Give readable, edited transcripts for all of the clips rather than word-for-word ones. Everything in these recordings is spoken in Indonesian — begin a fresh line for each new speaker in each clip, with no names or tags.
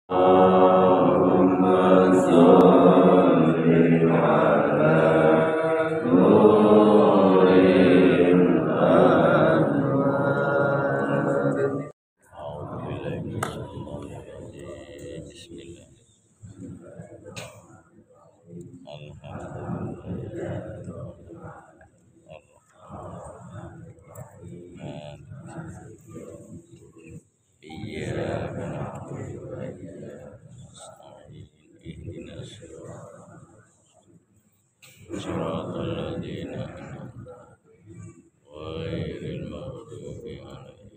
Allahumma sholli ala nuril anwar. A'udzubillahi minasyaitonirrajim. Bismillah. Iyyaka na'budu wa iyyaka nasta'in. Ihdinas siratal ladzina an'amta 'alaihim ghairil maghdubi 'alaihim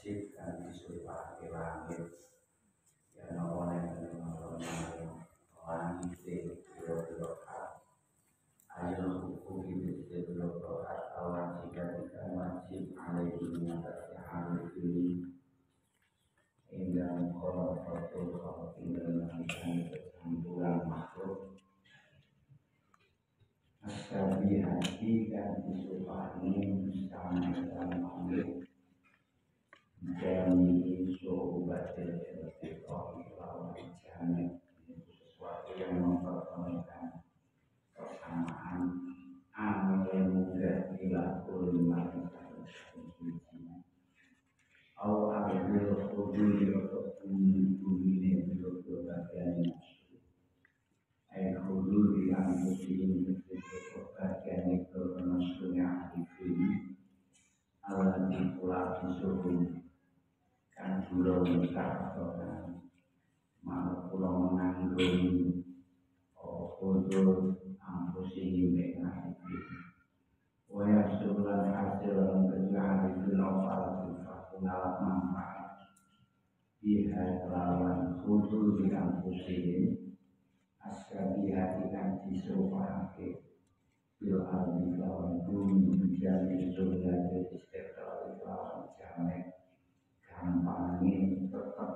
wajib dan disuruh ke langit yang oleh langit biro-biro ayo hukum itu biro-biro awan jika tidak wajib alaihi mengatasi hal ini hingga mengkonon foto kalau tinggal mengaitkan kesampulan makhluk asabi hati dan disuruh ini bersama dalam langit jami sobatil istiqomah lawan jami sesuatu yang mempertemukan persamaan amal yang mudah dilakukan manusia Allah ambil hubungi untuk bumi ini untuk bagian ayat hudul yang muslim untuk bagian itu maksudnya arifin Allah dipulah disuruh kan pulau nikah atau mana pulau mengandung hudul ampusi dengan waya sebulan hasil kerjaan itu novel pengalaman manfaat pihak lawan hudul di ampusi askabi hati dan disopake bil ardi lawan bumi menjadi surga jadi istiqlal lawan jamek gampangnya tetap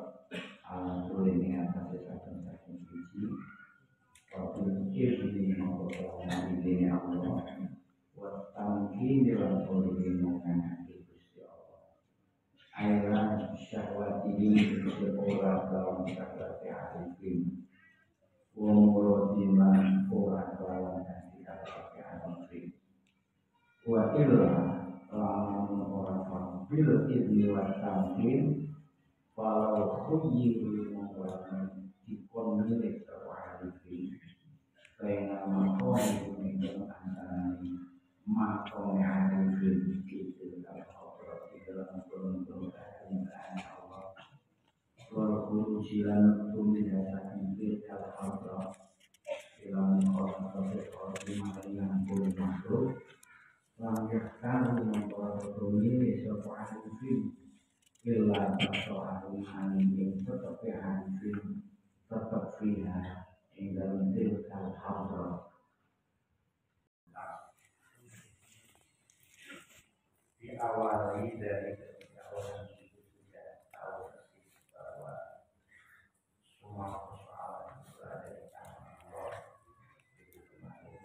alhamdulillah ini atas satu-satu biji waktu ini mengumpulkan ini Allah watangki dalam politik mengenai Gusti Allah airan syahwat ini seorang dalam syahwat arifin wamurodiman orang lawan dan tidak pakai arifin wakilah lamun orang bil idni wa tamkin walau khuyyiru mawatan dikon milik terwahidi kaya makom itu antara makom yang arifin itu kalau di dalam kurung-kurung keadaan Allah walau silan tumidah sakit al-hadra dalam orang tersebut yang boleh masuk langkahkan membawa bumi sebuah arifin bila sebuah arifin tetap arifin tetap fiha hingga mentil al-hadra diawali dari ketika orang itu sudah tahu persis bahwa semua persoalan berada di tangan Allah itu kemarin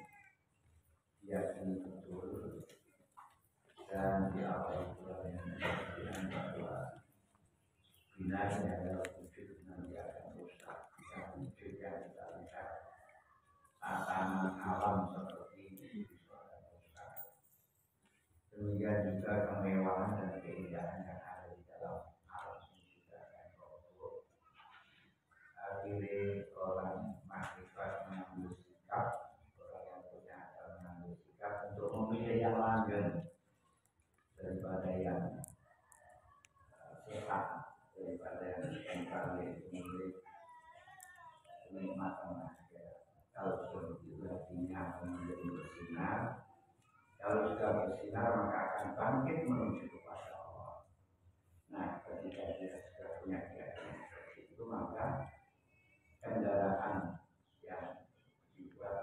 yakni betul dan diawali pula dengan bahwa binanya adalah wujud nanti akan rusak dan wujud yang kita lihat tatanan alam seperti ini bisa akan rusak demikian juga kemewahan dan keindahan yang ada di dalam alam ini juga akan runtuh akhirnya orang makrifat mengambil sikap orang yang punya akal mengambil sikap untuk memilih yang langgeng daripada yang sehat daripada yang engkar memilih kenikmatan akhir kalau sudah sinar menjadi bersinar kalau sudah bersinar maka akan bangkit menuju kepada Allah nah ketika dia sudah punya keyakinan seperti itu maka kendaraan yang dibuat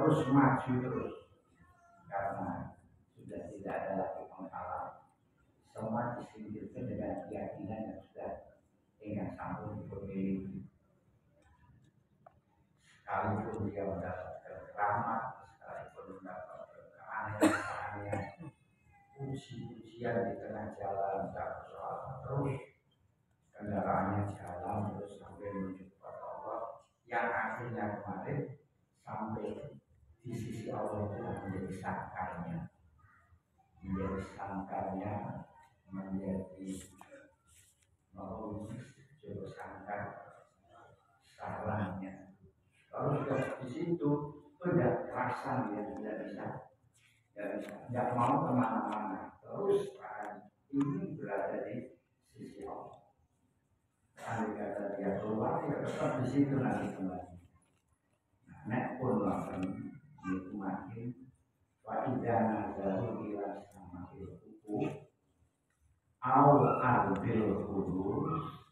terus maju terus karena sudah tidak ada lagi penghalang. Semua disingkirkan dengan keyakinan yang sudah ingin sambung dipenuhi. Sekalipun dia mendapatkan keramat, sekalipun mendapatkan keanehan-keanehan, uji-ujian di tengah jalan, tak persoalan terus kendaraannya jalan terus sampai menuju kepada Allah, yang akhirnya kemarin sampai di sisi Allah itu menjadi sangkarnya, menjadi mau juru sangkar salahnya. Kalau sudah di situ sudah rasa dia tidak mau kemana-mana, terus akan ingin berada di sisi Allah. Andai kata dia keluar, ya tetap di situ nanti kembali. Nek pun akan nikmatin wa'idana zaru ila sama ilhuku au arbil kudus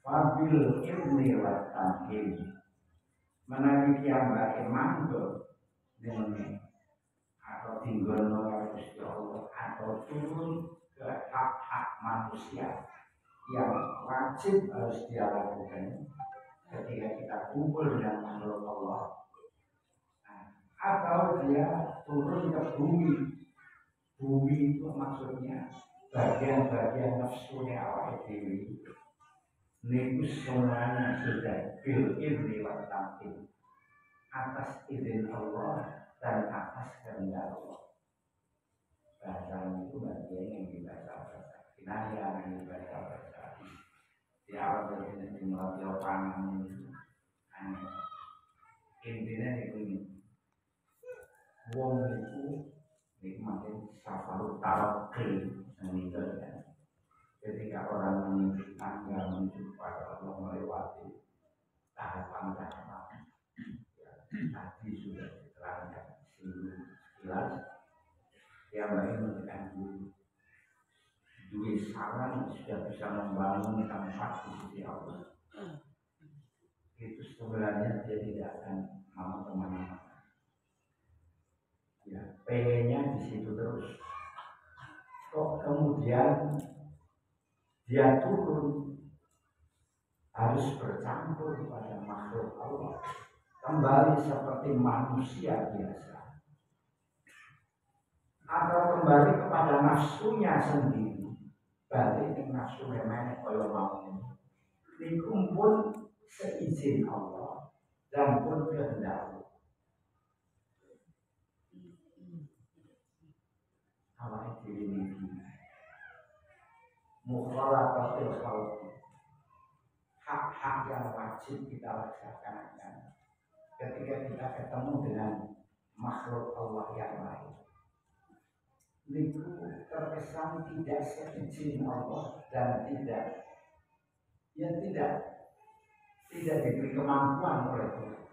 wabil ibni wa tamhim menawi kiamba emanggo dengan atau tinggal oleh Gusti Allah atau turun ke hak-hak manusia yang wajib harus dia lakukan ketika kita kumpul dengan makhluk Allah, atau dia turun ke bumi. Bumi itu maksudnya bagian-bagian nafsunya awak dewi. Niku semuanya sudah bil idni wa tamkin, atas izin Allah dan atas kehendak Allah. Bahasa itu bagian yang dibaca-baca, kinaya yang dibaca-baca. Di awal dari jumlah jawaban itu intinya itu wong itu nikmatin safaru tarakil meninggal ya. Ketika orang menuju tangga menuju pada Allah melewati tahapan-tahapan tadi sudah diterangkan sekilas yang lain memberikan duit saran sudah bisa membangun tempat di sisi Allah. Itu sebenarnya dia tidak akan mau kemana-mana. Ya, pengennya di situ terus. Kok kemudian dia turun harus bercampur pada makhluk Allah, kembali seperti manusia biasa, atau kembali kepada nafsunya sendiri, balik ke nafsu memang kalau mau dikumpul seizin Allah dan pun kehendak Allah. Awak diri mukhalatatul khalqi, hak-hak yang wajib kita laksanakan ketika kita ketemu dengan makhluk Allah yang lain. Itu terkesan tidak seizin Allah dan tidak diberi kemampuan oleh Tuhan.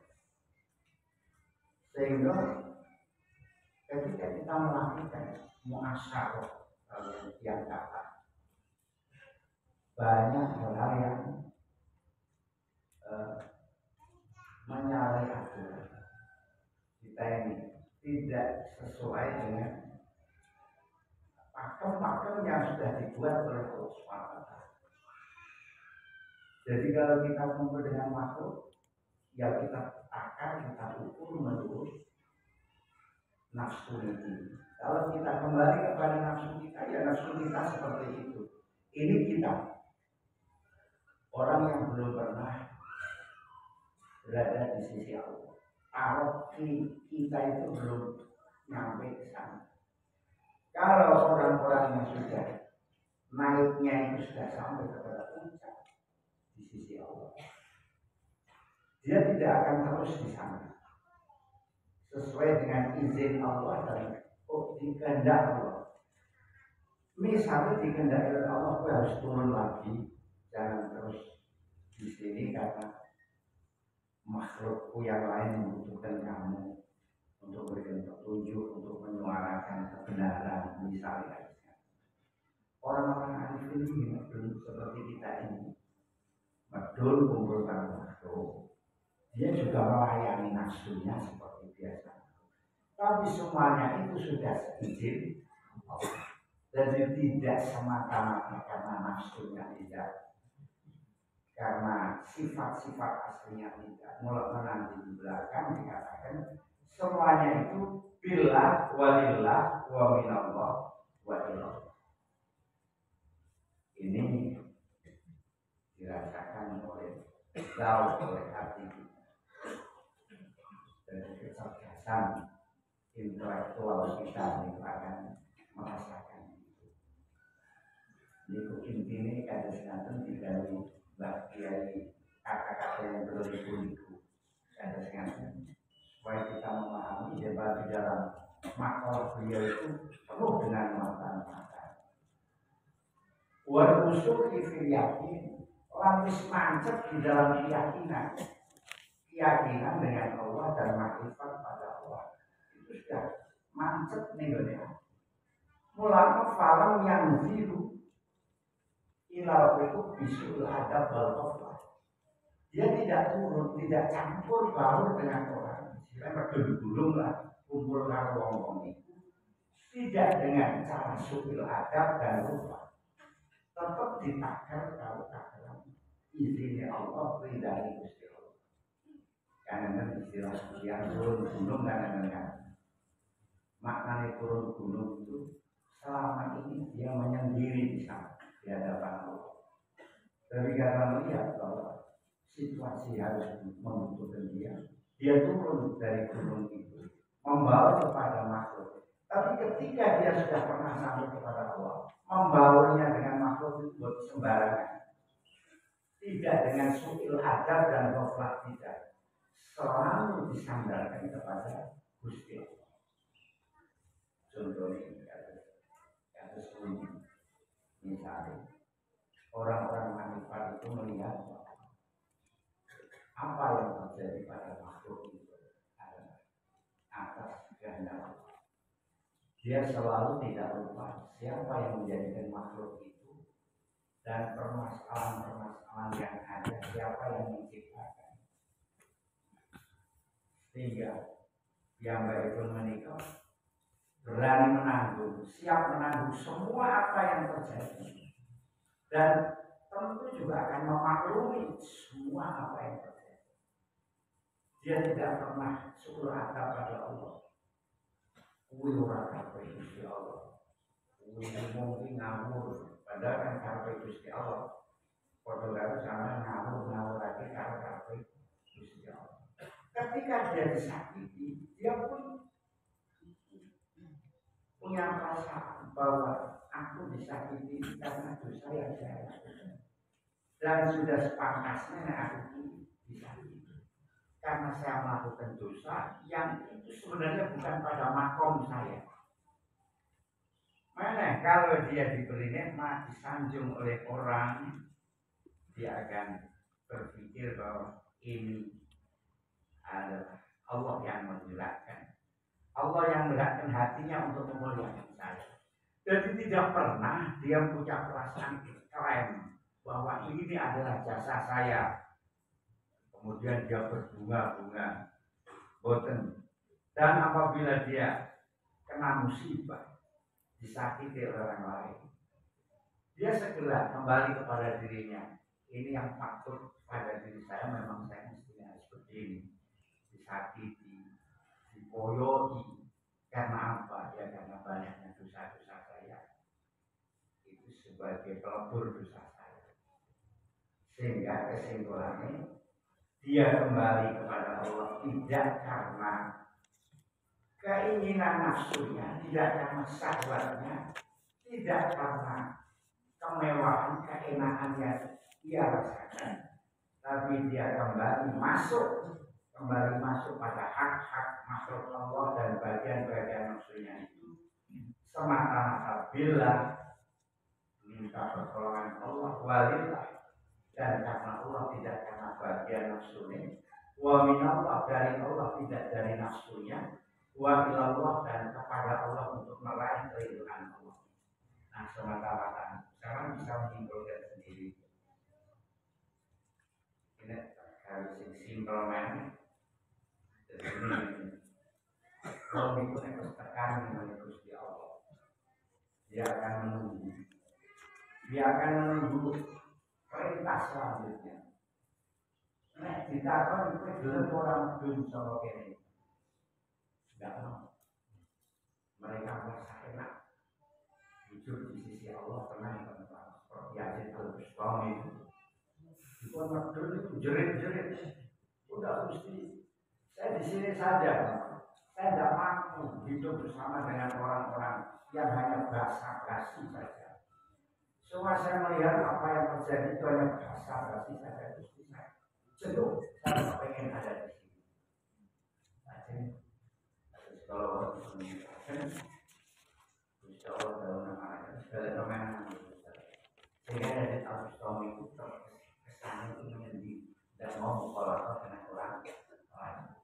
Sehingga ketika kita melakukan muasyarah yang kata banyak hal yang menyalahi aturan kita ini tidak sesuai dengan pakem-pakem yang sudah dibuat oleh Allah SWT. Jadi kalau kita kumpul dengan makhluk, ya kita akan kita ukur menurut nafsu ini. Kalau kita kembali kepada nafsu kita, ya nafsu kita seperti itu. Ini kita, orang yang belum pernah berada di sisi Allah. Kalau kita itu belum nyampe ke sana. Kalau orang-orang yang sudah naiknya itu sudah sampai kepada puncak di sisi Allah, dia tidak akan terus di sana. Sesuai dengan izin Allah dan dikehendak Allah. Misalnya dikehendaki oleh Allah, aku harus turun lagi, jangan terus di sini karena makhlukku yang lain membutuhkan kamu untuk memberikan petunjuk, untuk menyuarakan kebenaran, misalnya. Orang-orang arif ini belum seperti kita ini, betul kumpulkan makhluk. Dia juga melayani nafsu. nafsunya seperti biasa. Tapi semuanya itu sudah seizin Allah. Jadi tidak semata-mata karena nafsunya tidak, karena sifat-sifat aslinya tidak. Mulai nanti di belakang dikatakan semuanya itu billah walillah wa minallah wa ilallah. Ini dirasakan oleh hati kita. Dari kecerdasan intelektual kita itu akan merasakan itu. Itu intinya kadang-kadang tidak Mbak Kiai kata-kata yang berliku-liku. Kadang-kadang supaya kita memahami debat di dalam makalah beliau itu penuh dengan makna-makna. Wal usul fil yakin, lapis mancep di dalam keyakinan dengan Allah dan makrifat pada Allah. Itu sudah mancep nih ya. Mulanya falam yang zilu ilal berikut bisul adab wal qaflah. Dia tidak turun, tidak campur baur dengan orang. Istilahnya berdulung lah, kumpul karo wong-wong itu. Tidak dengan cara subil adab dan rupa. Tetap ditakar kalau takaran izinnya Allah ridhani Gusti Allah. Karena istilah yang turun gunung kan maknanya turun gunung itu selama ini dia menyendiri di sana di hadapan Allah. Tapi karena melihat bahwa situasi harus membutuhkan dia turun dari gunung itu membawa kepada makhluk. Tapi ketika dia sudah pernah sampai kepada Allah, membawanya dengan makhluk itu buat sembarangan. Tidak dengan su'il adab dan ghaflah, tidak. Selalu disandarkan kepada Gusti Allah. Contohnya ini kasus ini. Misalnya orang-orang manifat itu melihat apa yang terjadi pada makhluk itu adalah atas kehendak Allah. Dia selalu tidak lupa siapa yang menjadikan makhluk itu dan permasalahan-permasalahan yang ada, siapa yang menciptakan. Sehingga yang baik pun menikah berani menanggung, siap menanggung semua apa yang terjadi, dan tentu juga akan memaklumi semua apa yang terjadi. Dia tidak pernah syukur adab pada Allah. Kuwi ora kabeh Gusti Allah. Kuwi mungkin ngawur, padahal kan kabeh Gusti Allah. Padha karo sama ngawur lagi karo kabeh Gusti Allah. Ketika dia disakiti, dia pun punya perasaan bahwa aku disakiti karena dosa yang saya lakukan. Dan sudah sepantasnya aku disakiti. Karena saya melakukan dosa yang itu sebenarnya bukan pada makom saya. Mana kalau dia diberi nikmat, disanjung oleh orang, dia akan berpikir bahwa ini adalah Allah yang menggerakkan. Allah yang menggerakkan hatinya untuk memuliakan saya. Jadi tidak pernah dia punya perasaan klaim bahwa ini adalah jasa saya. Kemudian dia berbunga-bunga, boten. Dan apabila dia kena musibah, disakiti oleh orang lain, dia segera kembali kepada dirinya. Ini yang patut pada diri saya, memang saya mestinya seperti ini, disakiti, dipoyoi. Karena apa? Ya karena banyaknya dosa-dosa saya. Itu sebagai pelebur dosa saya. Sehingga kesimpulannya, dia kembali kepada Allah tidak karena keinginan nafsunya, tidak karena syahwatnya, tidak karena kemewahan, keenakan yang dia rasakan, tapi dia kembali masuk pada hak-hak makhluk Allah dan bagian-bagian nafsunya itu semata-mata bila minta pertolongan Allah walillah. Dan karena Allah, tidak karena bagian nafsunya. Wa minallah, dari Allah, tidak dari nafsunya. Wa ilallah, dan kepada Allah untuk meraih keridhaan Allah. Nah, semata-mata sekarang bisa menyimpulkan sendiri. Ini harus simpel man. Kalau itu harus tekan dengan Gusti Allah. Dia akan menunggu. Dia akan menunggu perintah selanjutnya. Nek ditakon itu gelem orang dun sama kene. Enggak mau. Mereka merasa enak hidup di sisi Allah tenang tentram. Seperti Yazid Al-Bustami itu. Itu medun itu jerit-jerit. Udah Gusti, saya di sini saja. Saya tidak mampu hidup bersama dengan orang-orang yang hanya basa-basi saja. Semua saya melihat apa yang terjadi itu hanya basa-basi saja. Gusti saya jenuh, saya pengen ada di sini. Kalau Gusti Allah dalam nama segala kemenangan sehingga dari Al-Bustami itu kesannya itu menjadi dan mau mengkolaborasi dengan orang lain.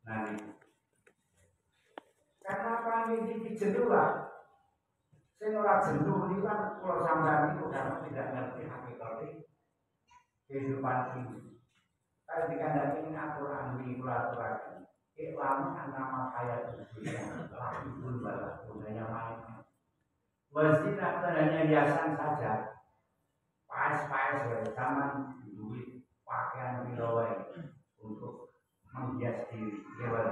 Nah, karena apa ini jenuh lah. Saya ora jenuh ini kan kalau sampean itu karena tidak ngerti hakikat kehidupan ini. Kalau dikandani aturan di peraturan, iklan nama saya itu laki pun balas gunanya main. Mesti hanya hiasan saja. Pas-pas zaman duit pakaian pilawai untuk menghias diri, ya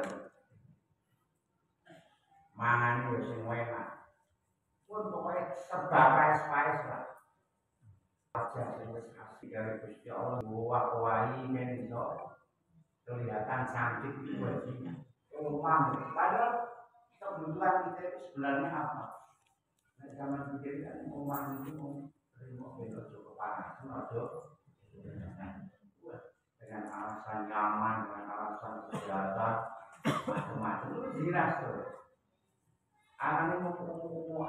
mangan yo sing enak. Pun pokoknya serba paes-paes lah. Aja sing wis asli dari Gusti Allah wae men iso kelihatan cantik itu wajibnya. Umam padahal kebutuhan kita itu sebenarnya apa? Nah, zaman pikir kan umam itu terima beda cukup panas, dengan alasan nyaman, dengan alasan kesehatan, macam-macam itu jelas tuh. Anak mau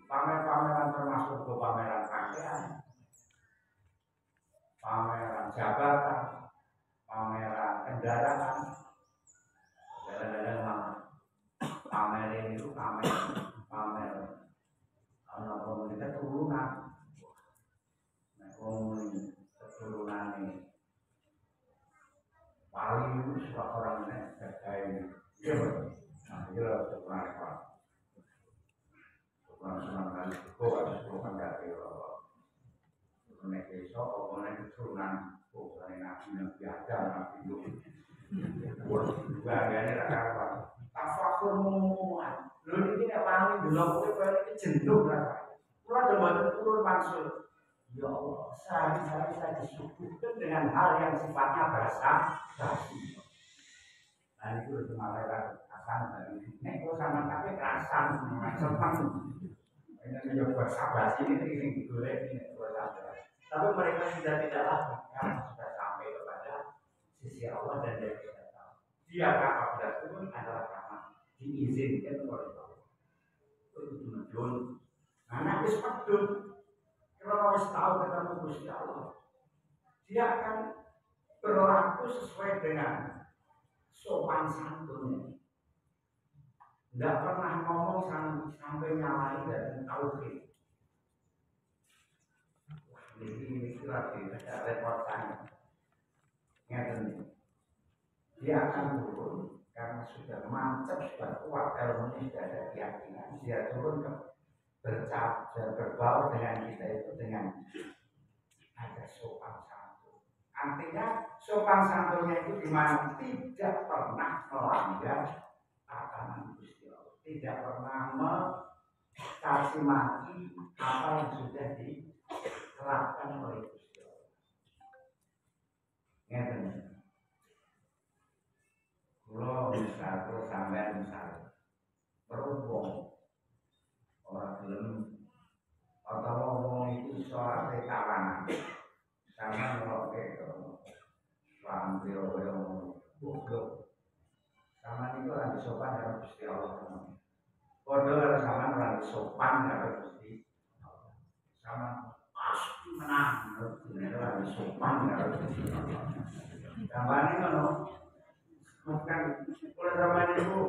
pameran termasuk ke pameran pakaian, pameran jabatan, pameran kendaraan, pamer itu pamer anak komunitas turunan, keturunan ini paling itu suka orang ini terkait nah, jelas sebenarnya senang kali itu harus bukan dari mereka itu orang keturunan bukan nabi nabi ada nabi itu bagiannya apa tafakurmuan lalu ini tidak paling belum boleh ini jenuh lah kalau ada turun maksud ya Allah sehari-hari saya disuguhkan dengan hal yang sifatnya basa-basi. Nah itu malah akan ini kalau sama tapi kerasan sempat ini juga basa-basi ini digoreng ini basa-basi. Tapi mereka sudah tidak lagi karena sudah sampai kepada sisi Allah dan dari kita tahu. Dia apabila turun adalah karena diizinkan oleh Allah. Itu medun. Anak itu medun. Kalau harus tahu ketemu Gusti Allah, dia akan berlaku sesuai dengan sopan santunnya. Tidak pernah ngomong sampai nyalain dan tauhid. Wah, ini lagi ada reportanya. Dia akan turun karena sudah mantap, sudah kuat ilmunya, sudah ada keyakinan. Dia turun berbaur dengan kita itu dengan ada sopan santun. Artinya sopan santunnya itu dimana tidak pernah melanggar tatanan Gusti Allah, tidak pernah mencaci maki apa yang sudah diterapkan oleh Gusti Allah. Ngeten. Kalau misal sampai misal berhubung orang belum atau ngomong itu soal kawanan karena kalau paham beliau goblok sama itu orang sopan dalam Gusti Allah bodoh sama orang sopan dalam Gusti Allah sama pasti menang orang sopan dalam Gusti Allah gambarnya kalau bukan kalau zaman itu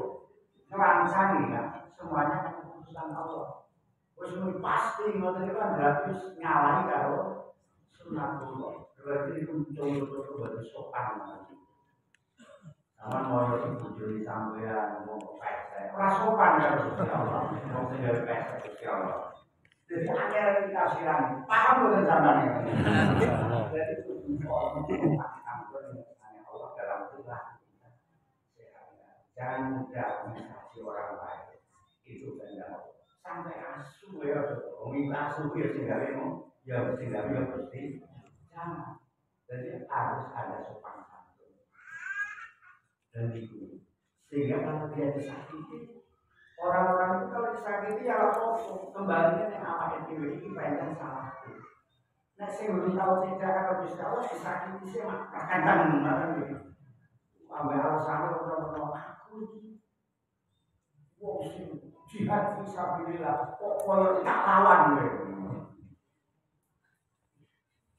merancang ya semuanya keputusan Allah. Terus pasti ngoten itu kan gratis nyalai karo sunatullah. Berarti itu contoh-contoh bagi sopan nanti. Sama mau ibu juri sampean mau pes, ora sopan ya Gusti Allah. Mau sing pes Gusti Allah. Jadi akhirnya dikasihan, paham bukan sampean ini? Jadi itu ampun hanya Allah dalam Tuhan. Jangan mudah mengasih orang lain. Itu benar. Sampai asu ya, minta asu ya sehingga ya sehingga ya pasti jangan. Jadi harus ada sopan santun dan itu sehingga kalau dia disakiti orang-orang itu kalau disakiti ya langsung kembalinya yang awak itu ini banyak salah. Nah saya belum tahu tidak kalau bisa Allah disakiti sih makan mana gitu. Ambil alasannya orang-orang aku wong sing jihad fisabilillah kok koyo tak lawan kowe.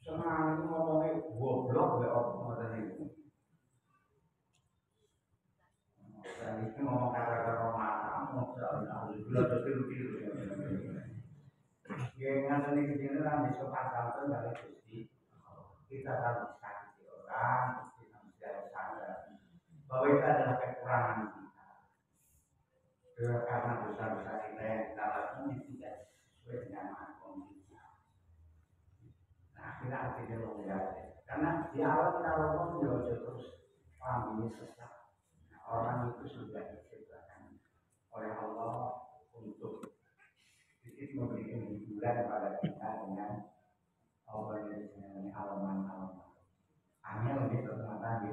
Senang ngomongnya goblok gak apa ngoten niku. Dan itu ngomong kata-kata mata, ngomong alhamdulillah betul-betul. Ya ngoten niku jenengan iso pasangan dari Gusti. Kita harus sakiti orang, kita harus sadar bahwa itu adalah kekurangan kita. Karena dosa-dosa kita yang kita lakukan tidak sesuai dengan kondisi. Nah, kita artinya longgar. Karena di awal kita ngomong ya terus paham ini sesat. Nah, orang itu sudah diciptakan oleh Allah untuk memberikan hiburan pada kita dengan Allah yang disini alaman-alaman. Hanya lebih bermata di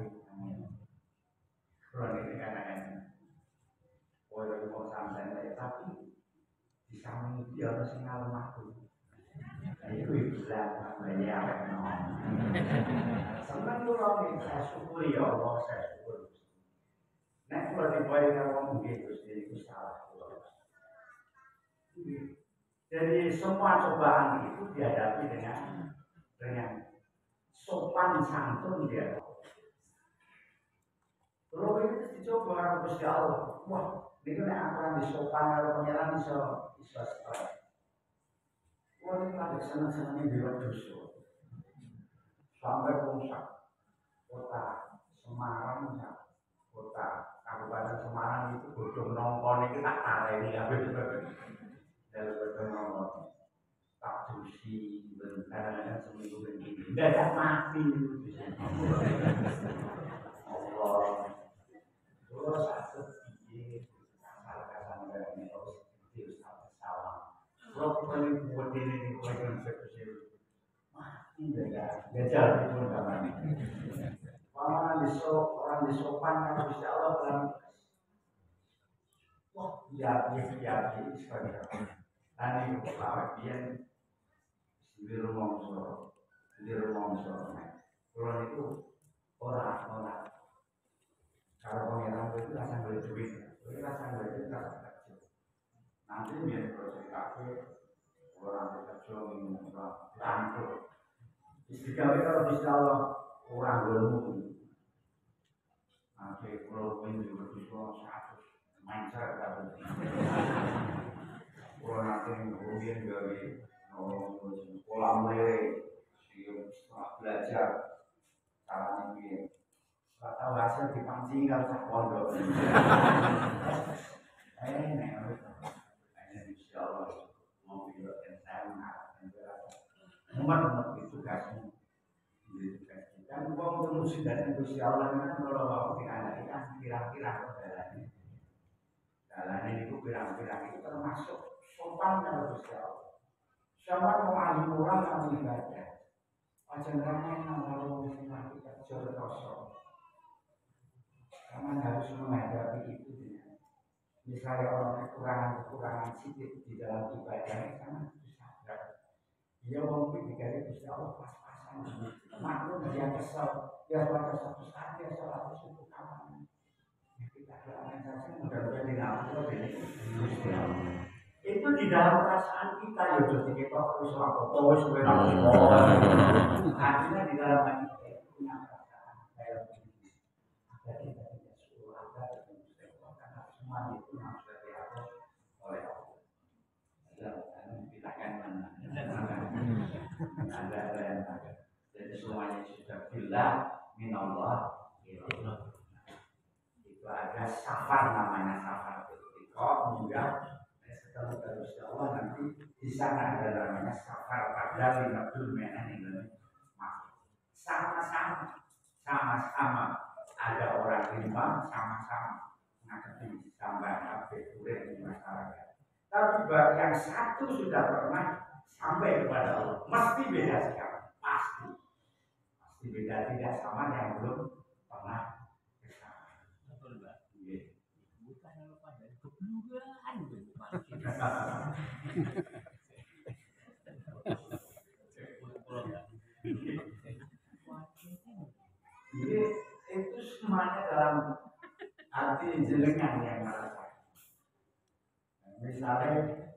Quran ini kadang-kadang boleh mau sampai tapi di samping itu harus singal makhluk. Itu hiburan namanya apa senang tuh orang saya syukuri ya Allah saya syukur. Nah kalau dibayar orang begitu itu salah. Jadi semua cobaan itu dihadapi dengan sopan santun dia. Kalau itu dicoba Gusti Allah, wah, ini kan akan disopan kalau pangeran bisa sesuai. Wah, ini lagi senang-senangnya bilang dosa. Sampai rusak kota Semarang, kota Kabupaten Semarang itu bodoh nongkon itu tak tarik ini habis dari bodoh nongkon tak dusi kadang-kadang seminggu begini dadak mati Allah. Terus satu biji kasar-kasar dari terus itu salah. Kalau paling buat ini paling kecil, mati jajal itu namanya. Orang disopan kalau bisa Allah kan. Wah, ya sekali. Tadi kalau dia di rumah musuh, kalau itu orang. Kalau pengiran itu rasa beli duit, rasa beli itu rasa kecil. Nanti biar proses kafe, orang kecil minum rangkul. Istiqamah kalau bisa Allah orang belum. Nanti kalau minum juga bisa 100 main saya tapi. Kalau nanti kemudian dari sekolah mulai setelah belajar caranya ini. Tahu hasil dipancing kalau tak pondok. Ini insya Allah mau bilang saya mengarahkan itu tugasmu. Dan uang untuk sudah insya Allah kan kalau mau diandalkan kan kira-kira jalannya itu kira-kira itu termasuk sopan kalau insya Allah. Sama mau alim orang yang ibadah. Macam ramai yang kalau misalnya kita jual kosong. Karena harus menghadapi itu dengan misalnya orang kekurangan sedikit di dalam ibadahnya karena harus sadar dia mungkin dikali Gusti Allah pas-pasan maklum dia kesal dia pada satu saat dia salah suku kawan kita doakan saja mudah-mudahan diampuni ini Gusti Allah itu di dalam perasaan kita ya jadi kita harus apa-apa artinya di dalam hati kita punya perasaan kayak jadi semua itu harus diatur oleh Allah. Ada silakan mana? Ada yang illa minallah. Itu ada safar, namanya safar. Kok juga setelah terus Allah nanti di sana ada namanya safar pada 50 meter ini. Sama-sama ada orang rimba, sama-sama menghadapi sambahan kabeh urip di masyarakat. Tapi bagi yang satu sudah pernah sampai kepada Allah, mesti beda sekali, pasti beda, tidak sama yang belum pernah kesana.
Betul, Mbak.
Iya.
Bukan lepas dari kebelugaan makin.
Jadi itu semuanya dalam arti jenengan yang merasakan. Misalnya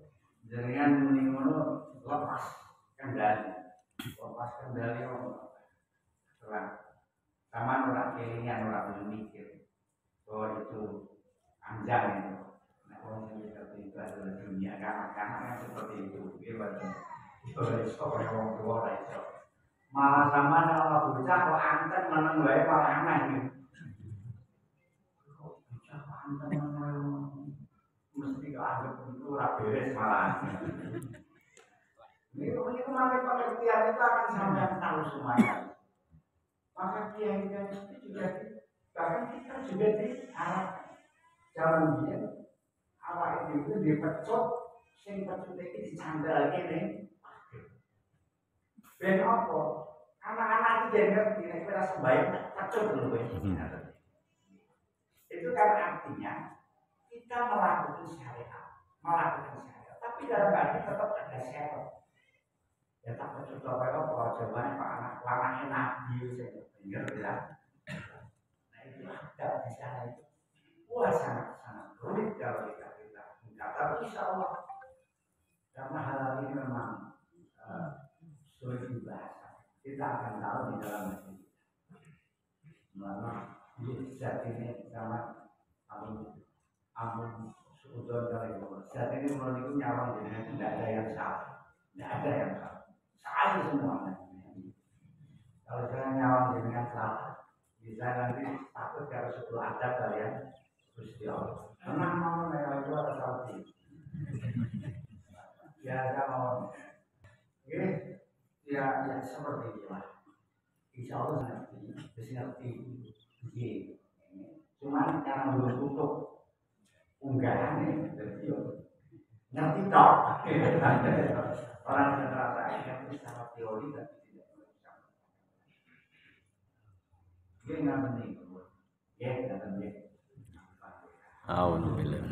jenengan menimono lepas kendali terang. Sama orang kelingan, orang mikir bahwa itu anjang itu. Nah, orang yang seperti itu adalah dunia karena seperti itu. Gimana? Itu orang orang tua itu. Malah sama Allah bocah kok anten meneng wae malah aneh gitu. Kok bocah kok anten meneng mesti keanggap itu ora beres malah. Ini maka pengertian itu akan sampai tahu semuanya. Maka kiai itu juga bahkan kita juga diarahkan zaman dia awal itu dipecut, sing pecut ini dicandal gini. Ben apa? Anak-anak itu jadi ngerti, kira sebaiknya pecut dulu itu kan artinya kita melakukan syariat, tapi dalam hati tetap ada syarat. Ya tak pecut apa jawabannya Pak anaknya Nabi saya dengar bilang. Nah itu ada di sana itu. Wah sangat rumit kalau kita enggak, tapi insya Allah karena hal ini memang sulit dibahas. Kita akan tahu di dalam hati kita. Melalui zat ini sama amun seudon dari Allah. Zat ini melalui nyawang jadi tidak ada yang salah, tidak ada yang salah. Salah semua. Kalau saya nyawang dengan salah, bisa nanti takut kalau 10 adab kalian Gusti Allah. Karena mau itu ada salti. Biasa mau. Oke, ya seperti itulah. Insya Allah ngerti. Cuman karena belum tutup unggahannya, jadi ngerti toh. Orang yang terasa ini sama teori dan tidak bisa. Dia nggak penting, ya nggak penting.
Alhamdulillah.